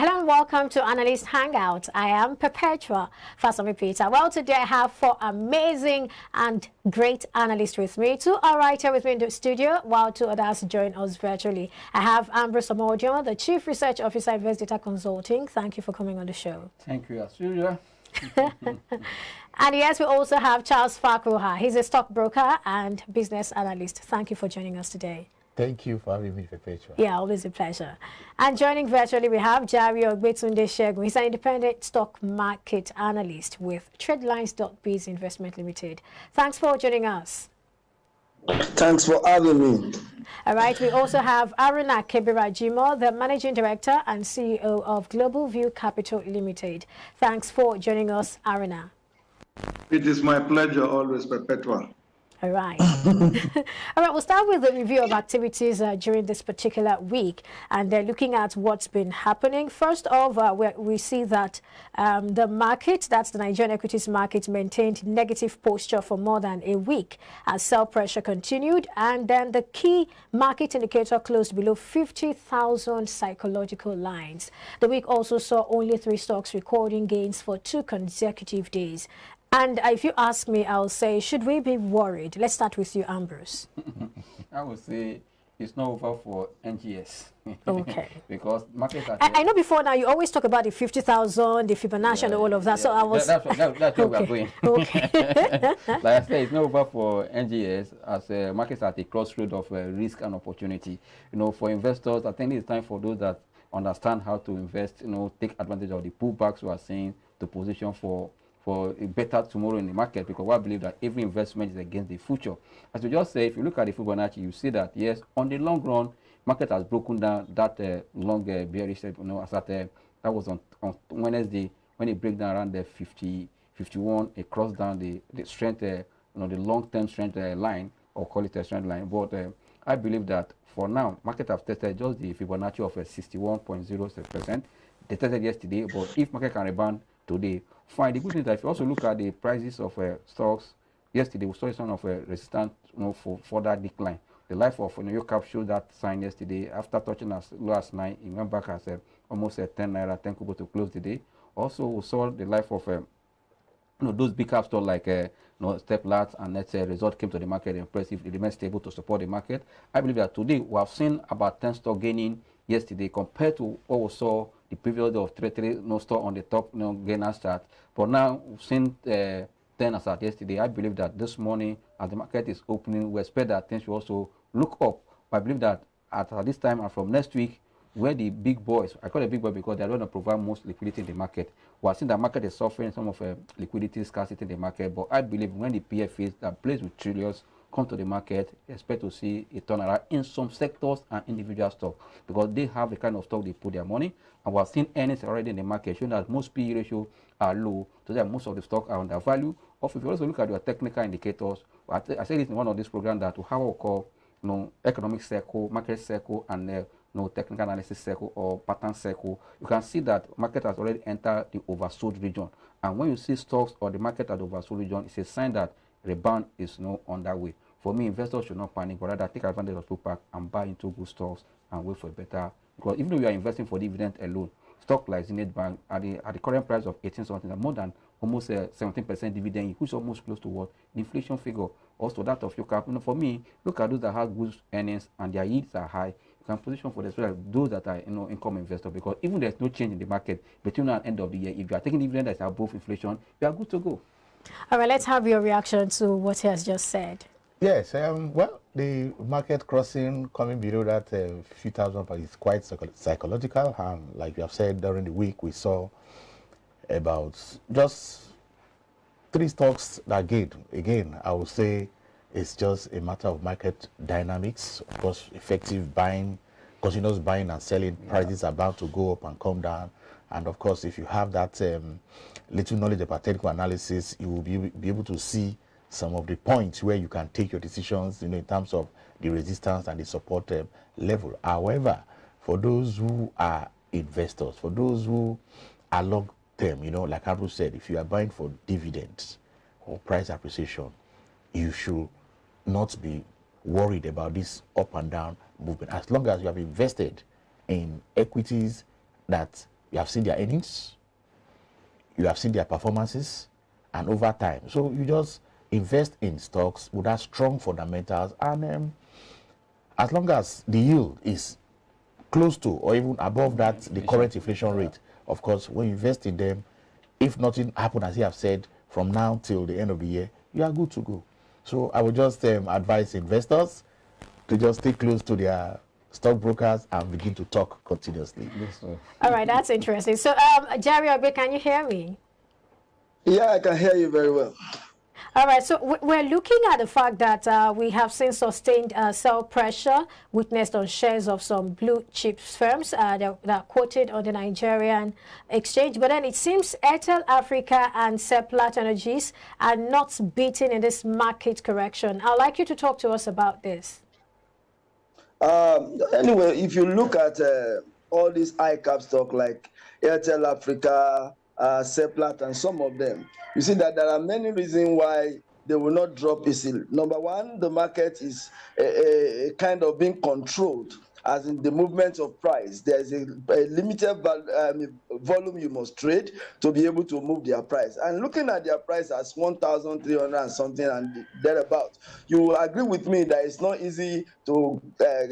Hello and welcome to Analyst Hangout. I am Perpetua Fasami Peter. Well, today I have 4 amazing and great analysts with me. 2 are right here with me in the studio, while 2 others join us virtually. I have Ambrose Amodio, the Chief Research Officer, Invest Data Consulting. Thank you for coming on the show. Thank you, as usual. And yes, we also have Charles Farquhar. He's a stockbroker and business analyst. Thank you for joining us today. Thank you for having me, Perpetua. Yeah, always a pleasure. And joining virtually, we have Jari Ogbetunde Shegun. He's an independent stock market analyst with Tradelines.biz Investment Limited. Thanks for joining us. Thanks for having me. All right, we also have Aruna Kebirajimo, the Managing Director and CEO of Global View Capital Limited. Thanks for joining us, Aruna. It is my pleasure always, Perpetua. All right. All right, we'll start with the review of activities during this particular week, and they're looking at what's been happening. First off, we see that the market, that's the Nigerian equities market, maintained negative posture for more than a week as sell pressure continued, and then the key market indicator closed below 50,000 psychological lines. The week also saw only 3 stocks recording gains for 2 consecutive days. And if you ask me, I'll say, should we be worried? Let's start with you, Ambrose. I would say it's not over for NGS. Okay. Because markets are... I know before now you always talk about the 50,000, the Fibonacci, and all of that. Yeah. So I was... That's where we are going. Okay. Like I said, it's not over for NGS as markets are at a crossroad of risk and opportunity. You know, for investors, I think it's time for those that understand how to invest, you know, take advantage of the pullbacks we are seeing to position for a better tomorrow in the market, because I believe that every investment is against the future. As we just say, if you look at the Fibonacci, you see that, yes, on the long run, market has broken down that long bearish, you know, as that was on Wednesday, when it break down around the 51, it crossed down the strength, you know, the long-term strength line, or call it a strength line. But I believe that for now, market have tested just the Fibonacci of 61.06%. They tested yesterday, but if market can rebound today, fine. The good thing is that if you also look at the prices of stocks, yesterday we saw some of resistance, you know, for further decline. The life of New York Cap showed that sign yesterday. After touching as low as 9, it went back as almost 10 naira, 10 kobo to close the day. Also, we saw the life of you know, those big cap stores like you know, Steplat and Net result came to the market impressive. It remains stable to support the market. I believe that today we have seen about 10 stocks gaining yesterday compared to what we saw the previous day of 3 no store on the top, you know, gainers chart. But now we've seen 10 as at yesterday. I believe that this morning, as the market is opening, we expect that things will also look up. But I believe that at this time and from next week, where the big boys, I call it big boy because they're going to provide most liquidity in the market. We are seeing the market is suffering some of liquidity scarcity in the market. But I believe when the PFAs that plays with trillions come to the market, expect to see a turnaround in some sectors and individual stocks, because they have the kind of stock they put their money. And we have seen earnings already in the market showing that most PE ratio are low, so that most of the stock are undervalued. Or if you also look at your technical indicators, I said this in one of these programs that we have what we call, you know, economic cycle, market cycle, and you know, technical analysis cycle or pattern cycle. You can see that market has already entered the oversold region. And when you see stocks or the market at the oversold region, it's a sign that rebound is not on that way. For me, investors should not panic, but rather take advantage of pullback and buy into good stocks and wait for a better. Because even though you are investing for dividend alone, stock like Zenith Bank at the current price of 18 something, more than almost 17% dividend, which is almost close to what the inflation figure. Also that of your cap. You know, for me, look at those that have good earnings and their yields are high. You can position for those that are, you know, income investors, because even there's no change in the market between now and end of the year, if you are taking dividend that's above inflation, you are good to go. All right, let's have your reaction to what he has just said. Yes, well, the market crossing coming below that 50,000 is quite psychological. Like you have said, during the week, we saw about just 3 stocks that gained. Again, I would say it's just a matter of market dynamics. Of course, effective buying, continuous buying and selling, prices are bound to go up and come down. And of course, if you have that little knowledge about technical analysis, you will be able to see some of the points where you can take your decisions, you know, in terms of the resistance and the support level. However, for those who are investors, for those who are long term, you know, like Andrew said, if you are buying for dividends or price appreciation, you should not be worried about this up and down movement. As long as you have invested in equities that You have seen their earnings, you have seen their performances, and over time. So you just invest in stocks with that strong fundamentals, and as long as the yield is close to or even above that the current inflation rate, of course, when you invest in them, if nothing happens, as you have said, from now till the end of the year, you are good to go. So I would just advise investors to just stay close to their stockbrokers and begin to talk continuously. Yes, All right, that's interesting. So, Jerry Ogbe, can you hear me? Yeah, I can hear you very well. All right, so we're looking at the fact that we have seen sustained sell pressure witnessed on shares of some blue chip firms that are quoted on the Nigerian exchange. But then it seems Airtel Africa and Seplat Energies are not beaten in this market correction. I'd like you to talk to us about this. Anyway, if you look at all these high cap stock like Airtel Africa, Seplat, and some of them, you see that there are many reasons why they will not drop easily. Number one, the market is a kind of being controlled, as in the movement of price. There's a limited volume you must trade to be able to move their price. And looking at their price as 1,300 and something and thereabout, you will agree with me that it's not easy to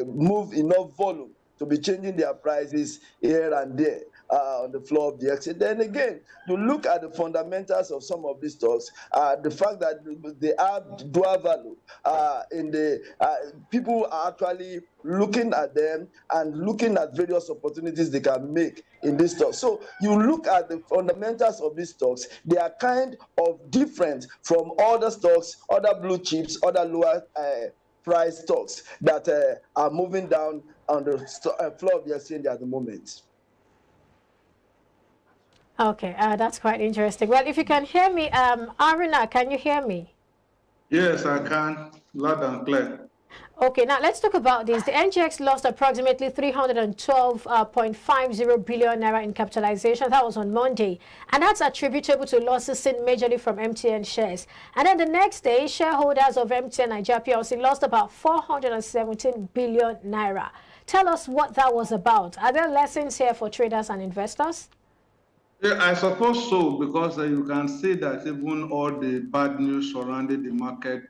move enough volume to be changing their prices here and there on the floor of the exchange. Then again, you look at the fundamentals of some of these stocks, the fact that they have dual value, in the people are actually looking at them and looking at various opportunities they can make in this stock. So you look at the fundamentals of these stocks, they are kind of different from other stocks, other blue chips, other lower price stocks that are moving down on the floor of the exchange at the moment. Okay, that's quite interesting. Well, if you can hear me, Aruna, can you hear me? Yes, I can, loud and clear. Okay, now let's talk about this. The NGX lost approximately 312.50 billion naira in capitalization. That was on Monday. And that's attributable to losses seen majorly from MTN shares. And then the next day, shareholders of MTN Nigeria PLC lost about 417 billion naira. Tell us what that was about. Are there lessons here for traders and investors? Yeah, I suppose so, because you can see that even all the bad news surrounding the market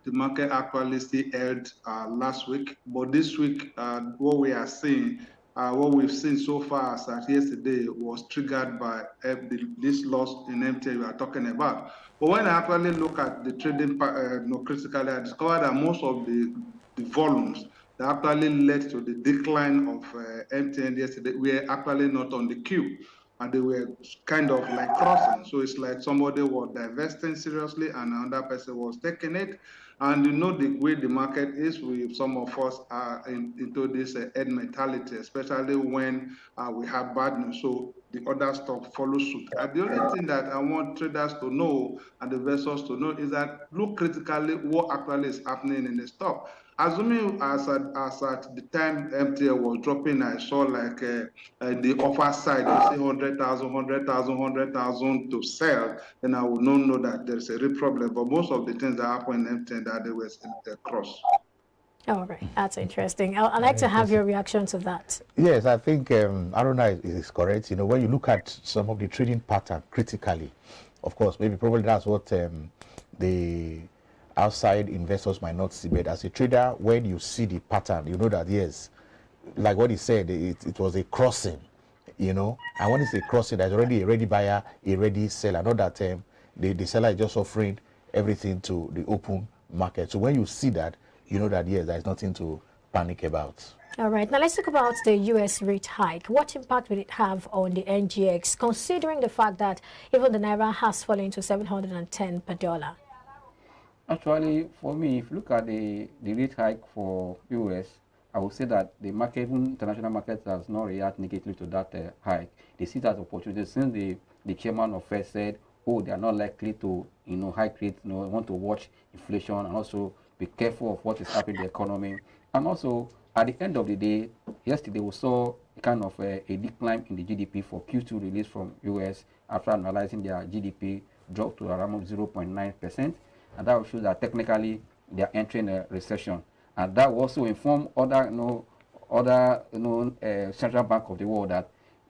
actually still held last week. But this week, what we are seeing, what we've seen so far as at yesterday was triggered by this loss in MTN we are talking about. But when I actually look at the trading critically, I discovered that most of the volumes that actually led to the decline of MTN yesterday were actually not on the queue. And they were kind of like crossing. So it's like somebody was divesting seriously and another person was taking it. And you know the way the market is, some of us are into this head mentality, especially when we have bad news. So the other stock follows suit. And the only thing that I want traders to know and investors to know is that look critically what actually is happening in the stock. Assuming as at the time MTN was dropping, I saw like the offer side, you see 100,000 to sell, then I would not know that there's a real problem. But most of the things that happen in MTN, that they were cross. All right, that's interesting. I'd like to have your reaction to that. Yes, I think Aruna is correct. You know, when you look at some of the trading pattern critically, of course, maybe probably that's what the outside investors might not see. But as a trader, when you see the pattern, you know that, yes, like what he said, it was a crossing, you know. And when it's a crossing, there's already a ready buyer, a ready seller. Not that the seller is just offering everything to the open market. So when you see that, you know that, yes, there's nothing to panic about. All right, now let's talk about the U.S. rate hike. What impact will it have on the NGX, considering the fact that even the Naira has fallen to 710 per dollar? Actually, for me, if you look at the rate hike for US, I would say that the market, even international market, has not reacted negatively to that hike. They see it as opportunity since the chairman of Fed said, oh, they are not likely to, hike rates, want to watch inflation and also be careful of what is happening in the economy. And also, at the end of the day, yesterday we saw a kind of a decline in the GDP for Q2 release from US after analyzing their GDP dropped to around 0.9%. And that will show that technically they are entering a recession. And that will also inform other, central bank of the world that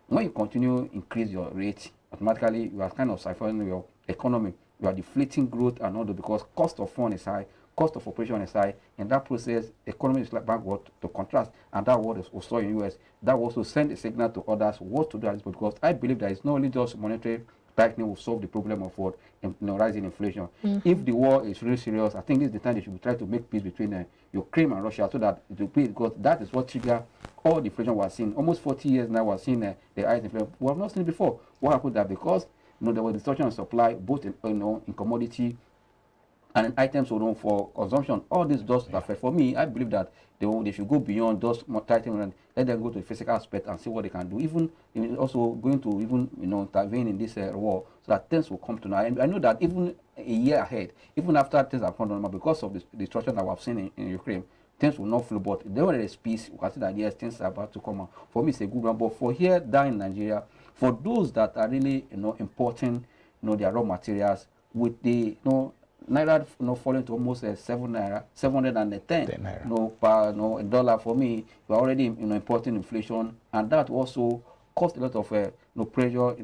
When you continue increase your rate, automatically you are kind of siphoning your economy. You are deflating growth and all that because cost of fund is high, cost of operation is high. In that process, economy is like backward to contrast, and that what is also in US. That will also send a signal to others what to do at this point, because I believe that it's not only just monetary tightening will solve the problem of what rising inflation. If the war is really serious, I think this is the time they should be trying to make peace between Ukraine and Russia, so that it will be, because that is what trigger all the inflation we're seeing. Almost 40 years now we're seeing the highest inflation. We have not seen it before. What happened that because there was distortion of supply both in in commodity and in items for consumption. All this does affect. For me, I believe that they should go beyond just tightening and let them go to the physical aspect and see what they can do. Even also going to even intervene in this war, so that things will come to now. And I know that even a year ahead, even after things have come down, because of the destruction that we have seen in Ukraine, things will not flow. But then when there is peace, we can see that yes, things are about to come out. For me, it's a good one. But for here down in Nigeria, for those that are really importing their raw materials with the Naira falling to almost 7 naira, 710 naira. Per dollar. For me, we're already importing inflation, and that also caused a lot of pressure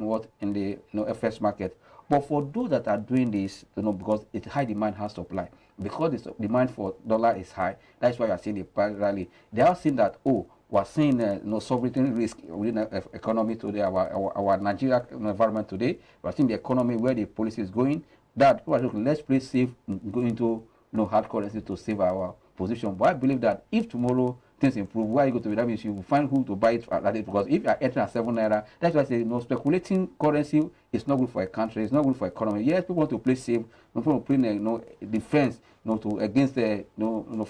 in the FX market. But for those that are doing this, because it's high demand, high supply, because the demand for dollar is high, that's why you are seeing the price rally. They are seeing that we're seeing sovereignty risk within the economy today, our Nigeria environment today. We're seeing the economy where the policy is going. That let's play safe, go into hard currency to save our position. But I believe that if tomorrow things improve, where you go to, that means you will find who to buy it at that. Because if you are entering at 7 naira, that's why I say speculating currency is not good for a country. It's not good for economy. Yes, people want to play safe. People want to play defense, to against the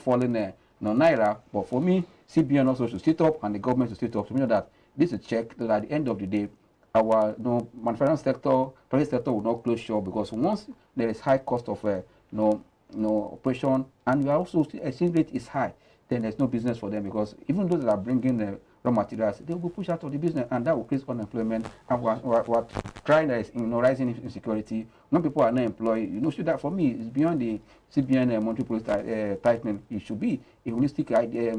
falling naira. But for me, CBN also should sit up, and the government should sit up to know that this is a check that at the end of the day, our manufacturing sector, private sector will not close shop, because once there is high cost of operation, and we are also exchange rate is high, then there's no business for them, because even those that are bringing the raw materials, they will push out of the business, and that will create unemployment. And we're trying that is rising insecurity. When people are not employed, so that for me is beyond the CBN monetary policy tightening. It should be a holistic idea,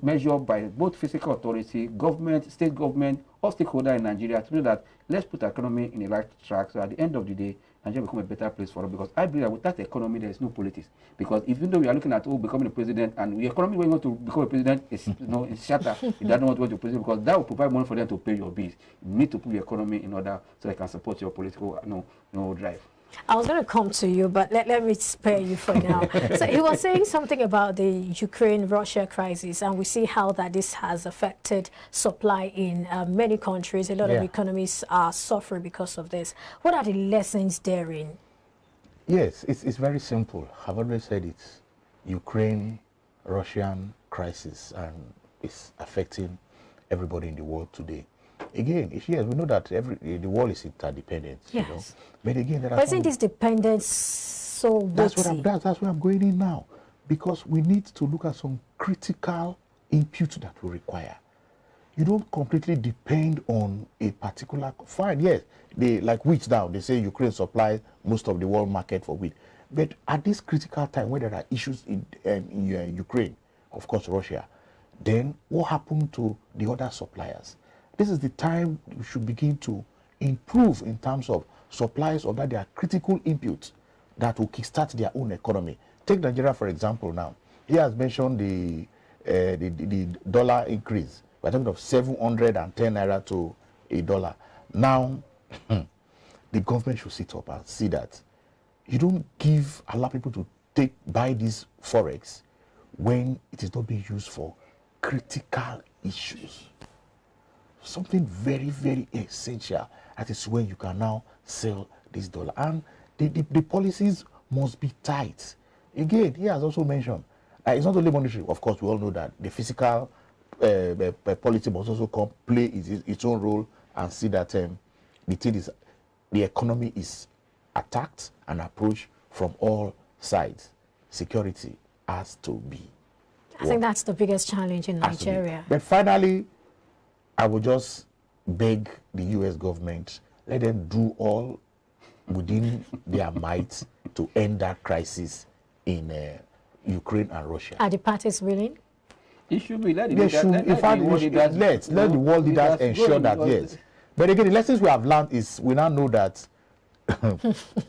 measured by both physical authority, government, state government, all stakeholders in Nigeria, to know that let's put our economy in the right track, so at the end of the day, Nigeria become a better place for us. Because I believe that without the economy, there is no politics. Because even though we are looking at becoming a president, and the economy when you want to become a president is is shatter. You don't want to be a president, because that will provide money for them to pay your bills. You need to put your economy in order so they can support your political drive. I was going to come to you, but let me spare you for now. So he was saying something about the Ukraine-Russia crisis, and we see how that this has affected supply in many countries. A lot of economies are suffering because of this. What are the lessons therein? Yes, it's very simple. I've already said it's Ukraine-Russian crisis, and it's affecting everybody in the world today. Again, yes, we know that the world is interdependent. Yes. But again, there are isn't this dependence so that's where I'm going in now, because we need to look at some critical input that we require. You don't completely depend on a particular. Fine, yes, like wheat now. They say Ukraine supplies most of the world market for wheat, but at this critical time where there are issues in Ukraine, of course Russia, then what happened to the other suppliers? This is the time we should begin to improve in terms of supplies of that. They are critical inputs that will kickstart their own economy. Take Nigeria, for example, now. He has mentioned the dollar increase. We're talking of 710 naira to a dollar. Now, the government should sit up and see that you don't allow people to buy this forex when it is not being used for critical issues. Something very, very essential. That is when you can now sell this dollar. And the policies must be tight. Again, he has also mentioned, it's not only monetary. Of course, we all know that the physical policy must also play its own role and see that the economy is attacked and approached from all sides. Security has to be. I think that's the biggest challenge in Nigeria. But finally, I would just beg the U.S. government, let them do all within their might to end that crisis in Ukraine and Russia. Are the parties willing? It should be. Let the world leaders ensure that, yes. But again, the lessons we have learned is we now know that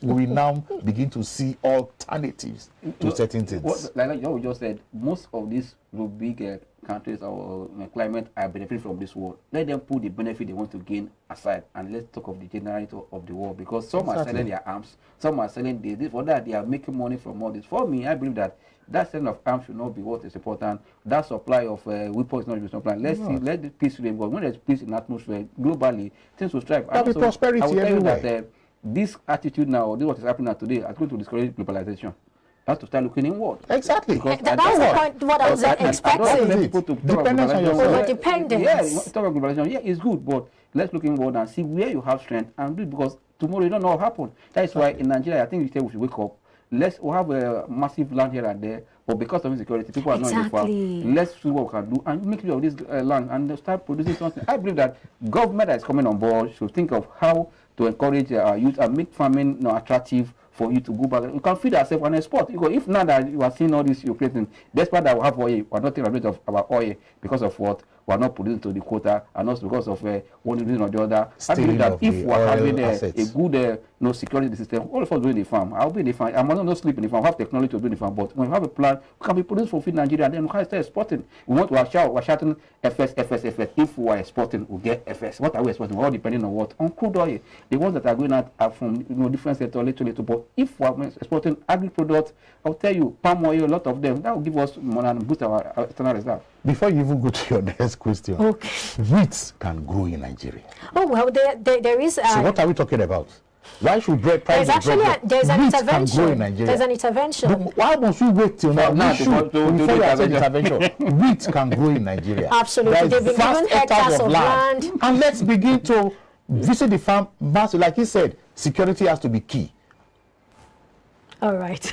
we now begin to see alternatives to certain things. Like you just said, most of these big countries or climate are benefiting from this war. Let them put the benefit they want to gain aside, and let's talk of the generality of the war, because some are selling their arms, some are selling this. For that, they are making money from all this. For me, I believe that selling of arms should not be what is important. That supply of weapons is not important. Let's see, let the peace reign. But when there's peace in the atmosphere globally, things will strive. There'll be prosperity everywhere. That this attitude now, this what is happening now today, is going to discourage globalization. Have to start looking inward. Exactly. That's the point. What I was expecting. Dependence on yourself. Dependence. Yeah, talk about globalization. Yeah, it's good, but let's look inward and see where you have strength and do it, because tomorrow you don't know what happened. That is why in Nigeria, I think we should wake up. We'll have a massive land here and there, but because of insecurity, people are not in the farm. Let's see what we can do and make use of this land and start producing something. I believe that government that is coming on board should think of how to encourage our youth and make farming attractive for you to go back. You can feed yourself and export. Because if not that you are seeing all this you're creating, despite that we have oil, we're not taking advantage of our oil because of what? We're not producing to the quota, and also because of one reason or the other. I believe that if we're having a good security system, all of us doing the farm. I'll be in the farm. I'm not sleep in the farm. I have technology to do the farm. But when we have a plan, we can be producing for feed Nigeria, and then we can start exporting. We want to we're shouting FS. If we are exporting, we'll get FS. What are we exporting? We're all depending on what? On crude oil. The ones that are going out are from different sectors, little. But if we're exporting agri products, I'll tell you, palm oil, a lot of them, that will give us money and boost our external reserve. Before you even go to your next question, okay. Wheat can grow in Nigeria. Oh, well, there is... so what are we talking about? Why should bread price there's an intervention. Can grow in Nigeria? There's an intervention. But why must we wait till now? Before you have intervention. Wheat can grow in Nigeria. Absolutely. They've been given hectares of land. And let's begin to visit the farm. Like he said, security has to be key. All right.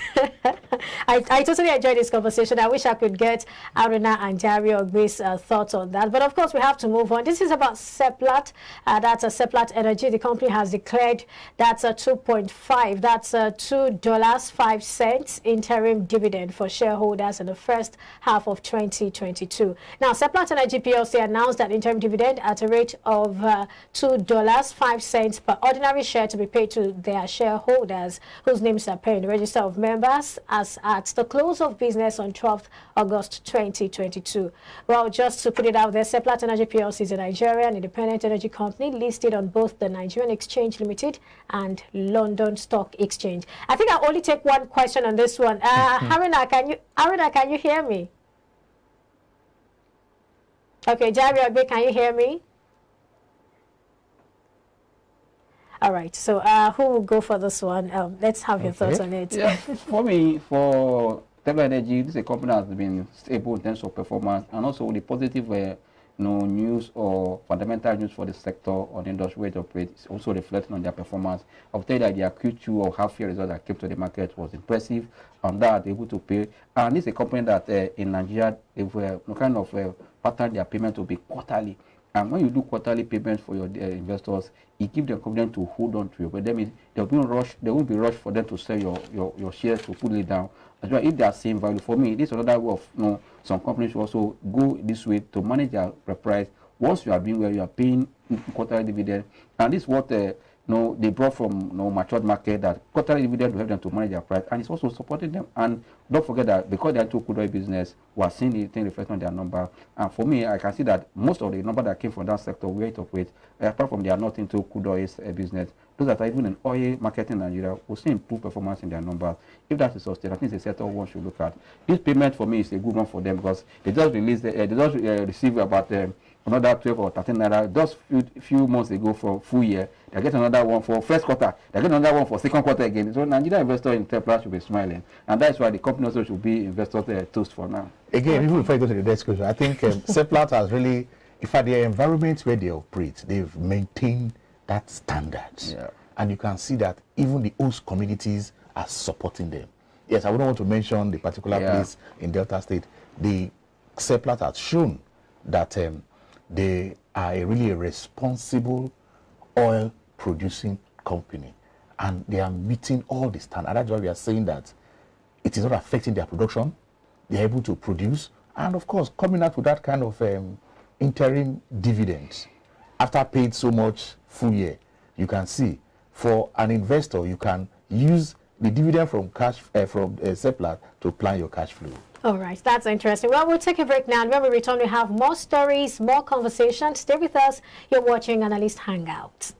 I totally enjoyed this conversation. I wish I could get Aruna and Dario Ogbe's thoughts on that. But of course, we have to move on. This is about Seplat. That's a Seplat Energy. The company has declared that's a 2.5. That's a $2.05 interim dividend for shareholders in the first half of 2022. Now, Seplat Energy PLC announced that interim dividend at a rate of $2.05 per ordinary share to be paid to their shareholders whose names are appear in the register of members as at the close of business on 12th August 2022. Well, just to put it out there, Seplat Energy PLC is a Nigerian independent energy company listed on both the Nigerian Exchange Limited and London Stock Exchange. I think I'll only take one question on this one. Haruna, can you hear me? Okay, Dario, can you hear me? All right, so who will go for this one? Let's have your thoughts on it. Yeah, for me, for Seplat Energy, this is a company that has been stable in terms of performance, and also the positive news or fundamental news for the sector or the industry where it operates is also reflecting on their performance. I'll tell you that their Q2 or half-year result that came to the market was impressive, and that they're able to pay. And this is a company that in Nigeria, they've kind of pattern their payment to be quarterly. And when you do quarterly payments for your investors, it gives them confidence to hold on to you. But that means there won't be rush for them to sell your shares to pull it down. As well, if they are seeing value, for me, this is another way of some companies should also go this way to manage their price. Once you are being where you are paying quarterly dividend, and this is what they brought from matured market, that quarterly dividend will help them to manage their price, and it's also supporting them. And don't forget that because they are into crude oil business, we are seeing the thing reflecting on their number. And for me, I can see that most of the number that came from that sector where it operates, apart from they are not into crude oil business, those that are even in oil marketing in Nigeria will see improved performance in their numbers. If that is sustained, I think it's a sector one should look at. This payment for me is a good one for them because they just released, receive about another 12 or 13 naira just few months ago for full year. They get another one for first quarter. They get another one for second quarter again. So Nigerian investors in Seplat should be smiling, and that's why the company also should be investors toast for now. Again, even before I go to the next question, I think Seplat has really, in fact, the environment where they operate, they've maintained that standard. Yeah. And you can see that even the host communities are supporting them. Yes, I wouldn't want to mention the particular place in Delta State. The Seplat has shown that they are really a responsible oil producing company, and they are meeting all the standards. That's why we are saying that it is not affecting their production. They are able to produce, And of course, coming out with that kind of interim dividends after paid so much full year, you can see for an investor, you can use the dividend from cash from surplus to plan your cash flow. All right, that's interesting. Well, we'll take a break now, and when we return, we have more stories, more conversations. Stay with us. You're watching Analyst Hangout.